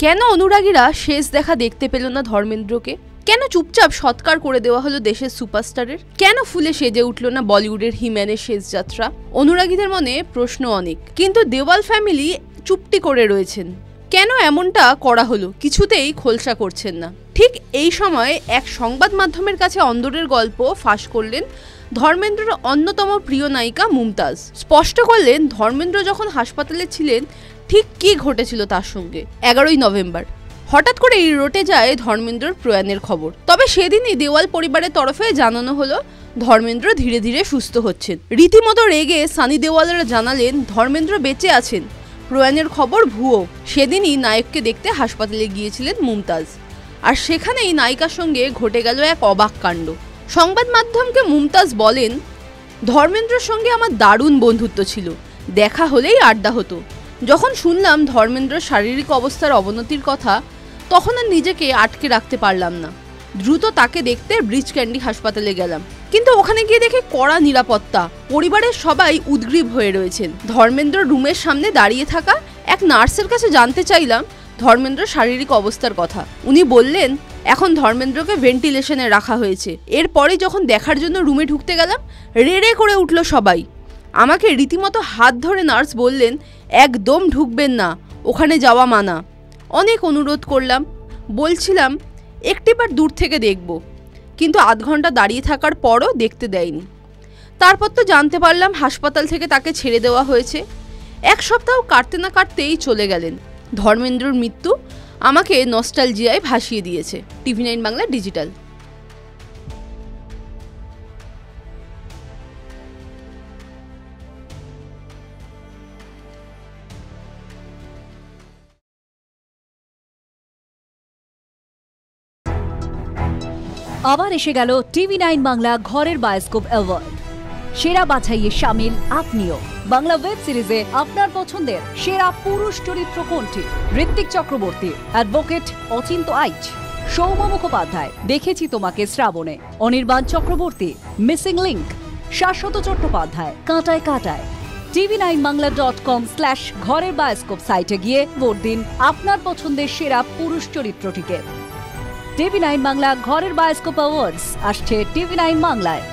কেন অনুরাগীরা শেষ দেখা দেখতে পেল না ধর্মেন্দ্রকে? কেন চুপচাপ সৎকার করে দেওয়া হলো দেশের সুপারস্টারের? কেন ফুলে সেজে উঠল না বলিউডের হিম্যানের শেষ যাত্রা? অনুরাগীদের মনে প্রশ্ন অনেক, কিন্তু দেওয়াল ফ্যামিলি চুপটি করে রয়েছেন। কেন এমনটা করা হলো কিছুতেই খোলসা করছেন না। ঠিক এই সময় এক সংবাদ মাধ্যমের কাছে অন্দরের গল্প ফাঁস করলেন ধর্মেন্দ্রের অন্যতম প্রিয় নায়িকা মুমতাজ। স্পষ্ট করলেন ধর্মেন্দ্র যখন হাসপাতালে ছিলেন ঠিক কি ঘটেছিল তার সঙ্গে। 11ই নভেম্বর হঠাৎ করে রটে যায় ধর্মেন্দ্রর প্রয়াণের খবর। তবে সেদিনই দেওয়াল পরিবারের তরফে জানানো হলো ধর্মেন্দ্র ধীরে ধীরে সুস্থ হচ্ছেন। রীতিমতো রেগে সানি দেওয়ালরা জানালেন ধর্মেন্দ্র বেঁচে আছেন, প্রয়াণের খবর ভুয়ো। সেদিনই নায়ককে দেখতে হাসপাতালে গিয়েছিলেন মুমতাজ, আর সেখানেই নায়িকার সঙ্গে ঘটে গেল এক অবাক কাণ্ড। সংবাদ মাধ্যমকে মুমতাজ বলেন, ধর্মেন্দ্রের সঙ্গে আমার দারুণ বন্ধুত্ব ছিল, দেখা হলেই আড্ডা হতো। যখন শুনলাম ধর্মেন্দ্রের শারীরিক অবস্থার অবনতির কথা, তখন আর নিজেকে আটকে রাখতে পারলাম না। দ্রুত তাকে দেখতে ব্রিজ ক্যান্ডি হাসপাতালে গেলাম, কিন্তু ওখানে গিয়ে দেখে কড়া নিরাপত্তা, পরিবারের সবাই উদ্গ্রীব হয়ে রয়েছেন। ধর্মেন্দ্র রুমের সামনে দাঁড়িয়ে থাকা এক নার্সের কাছে জানতে চাইলাম ধর্মেন্দ্রের শারীরিক অবস্থার কথা। উনি বললেন এখন ধর্মেন্দ্রকে ভেন্টিলেশনে রাখা হয়েছে। এরপরে যখন দেখার জন্য রুমে ঢুকতে গেলাম, রেড়ে করে উঠল সবাই। আমাকে রীতিমতো হাত ধরে নার্স বললেন একদম ঢুকবেন না, ওখানে যাওয়া মানা। অনেক অনুরোধ করলাম, বলছিলাম একটিবার দূর থেকে দেখব, কিন্তু আধ ঘন্টা দাঁড়িয়ে থাকার পরও দেখতে দেয়নি। তারপর তো জানতে পারলাম হাসপাতাল থেকে তাকে ছেড়ে দেওয়া হয়েছে। এক সপ্তাহ কাটতে না কাটতেই চলে গেলেন। ধর্মেন্দ্রর মৃত্যু আমাকে নস্টালজিয়ায় ভাসিয়ে দিয়েছে। TV9 Bangla digital. আবার এসে গেল TV9 বাংলা ঘরের বায়োস্কোপ অ্যাওয়ার্ড। সেরা বাছাইয়ে শামিল আপনিও। বাংলা ওয়েব সিরিজে আপনার পছন্দের সেরা পুরুষ চরিত্র কোনটি? ঋত্বিক চক্রবর্তী, অ্যাডভোকেট অচিন্ত আইচ, সৌম মুখোপাধ্যায়, দেখেছি তোমাকে শ্রাবণে, অনির্বাণ চক্রবর্তী, মিসিং লিঙ্ক, শাশ্বত চট্টোপাধ্যায়, কাঁটায় কাঁটায়। tv9bangla.com/ ঘরের বায়োস্কোপ সাইটে গিয়ে ভোট দিন আপনার পছন্দের সেরা পুরুষ চরিত্রটিকে। TV9 বাংলা ঘরের বায়োস্কোপ অ্যাওয়ার্ডস আসছে TV9 বাংলায়।